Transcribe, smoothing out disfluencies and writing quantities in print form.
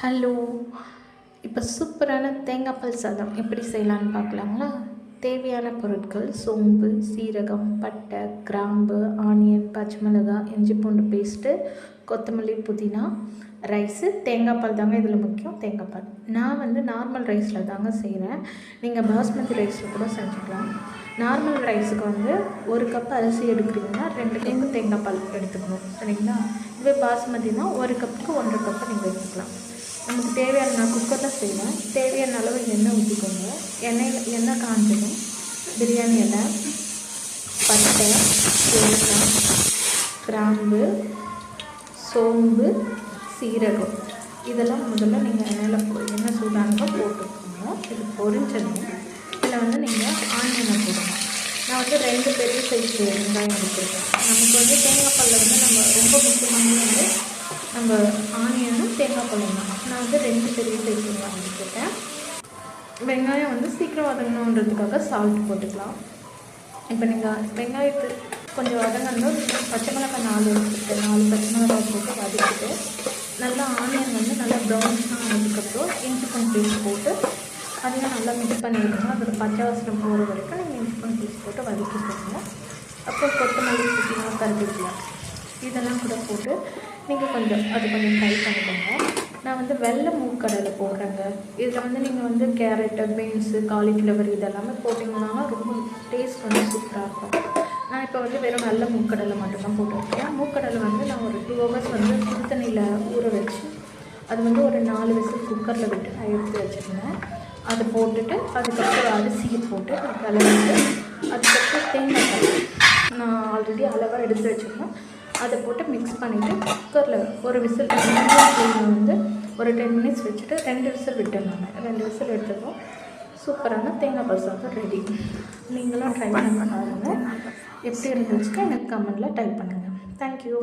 Hello, இப்போ சூப்பரான தேங்காய் பால் சாதம் எப்படி செய்யலான்னு பார்க்கலாங்களா? தேவையான பொருட்கள்: சோம்பு, சீரகம், பட்டை, கிராம்பு, ஆனியன், பச்சை மிளகாய், இஞ்சி பூண்டு பேஸ்ட்டு, கொத்தமல்லி, புதினா, ரைஸு. தேங்காய் பால் தாங்க இதில் முக்கியம். தேங்காய் பால் நான் நார்மல் ரைஸில் தாங்க செய்கிறேன். நீங்கள் பாஸ்மதி ரைஸில் கூட செஞ்சுக்கலாம். நார்மல் ரைஸுக்கு 1 கப் அரிசி எடுக்கிறீங்கன்னா 2 கப்பு தேங்காய் பால் எடுத்துக்கணும், சரிங்களா? இதுவே பாஸ்மதினா 1 கப்புக்கு 1.5 கப்பு நீங்கள் எடுத்துக்கலாம். நமக்கு தேவையான, நான் குக்கரில் செய்வேன், தேவையான அளவு எண்ணெய் ஊற்றிக்கோங்க. எண்ணெய் காஞ்சதும் பிரியாணி இலை, பட்டை, ஏலக்காய், கிராம்பு, சோம்பு, சீரகம் இதெல்லாம் முதல்ல நீங்கள் எண்ணெய் சூடானதாக போட்டுக்கோங்க. இது பொரிஞ்சதும் இதில் நீங்கள் ஆனியனை போடணும். நான் 2 பெரிய சைஸ் வெங்காயம் எடுத்துருக்கேன். நமக்கு தேங்காய் பாலில் நம்ம ரொம்ப முக்கியமான நம்ம ஆனியனும் தேங்காய் பாலும் தான். நான் 2 பெரிய சைஸ் வெங்காயம் எடுத்துருக்கேன். வெங்காயம் சீக்கிரம் வதங்கணுன்றதுக்காக சால்ட் போட்டுக்கலாம். இப்போ நீங்கள் வெங்காயத்து கொஞ்சம் வதங்கணும். பச்சை மிளகாய் 4 எடுத்துக்கிட்டு 4 பச்சை மிளகாய் போட்டு வதக்கிட்டு நல்லா ஆனியன் நல்லா ப்ரௌன்ஸாக ஆனதுக்கப்புறம் இஞ்சி பூண்டு பேஸ்ட் போட்டு அதையும் நல்லா மிக்ஸ் பண்ணிவிடுங்க. அதில் பச்சை வாசனை போகிற வரைக்கும் நீங்கள் இஞ்சி பூண்டு பேஸ்ட் போட்டு வதக்கிக்கோங்க. அப்புறம் கொத்தமல்லி, புதினா, கருவேப்பிலை இதெல்லாம் கூட போட்டு நீங்கள் கொஞ்சம் ஃப்ரை பண்ணிக்கோங்க. நான் வெள்ளை மூக்கடலை போடுறேங்க. இதில் நீங்கள் கேரட்டு, பீன்ஸு, காலிஃப்ளவர் இதெல்லாமே போட்டிங்கன்னா ரொம்ப டேஸ்ட் சூப்பராக இருக்கும். நான் இப்போ வெறும் வெள்ளை மூக்கடலை மட்டும்தான் போட்டுருக்கேன். மூக்கடலை நான் ஒரு 2 ஹவர்ஸ் சுடு தண்ணியில் ஊற வச்சு அது ஒரு 4 விசில் குக்கரில் விட்டு நான் எடுத்து வச்சுருந்தேன். அதை போட்டுட்டு அதுக்கப்புறம் அரிசியை போட்டு கலந்துட்டு அதுக்கப்புறம் தேங்காய் பால் நான் ஆல்ரெடி அளவாக எடுத்து வச்சுருந்தேன். அதை போட்டு மிக்ஸ் பண்ணிவிட்டு குக்கரில் ஒரு விசில் ஒரு 10 மினிட்ஸ் வச்சுட்டு 2 விசில் விட்டேன். நான் 2 விசில் எடுத்ததும் சூப்பரான தேங்காய் பால் சாதம் ரெடி. நீங்களும் ட்ரை பண்ண பாருங்கள். எப்படி இருந்துச்சுன்னா எனக்கு கமெண்டில் டைப் பண்ணுங்கள். தேங்க்யூ.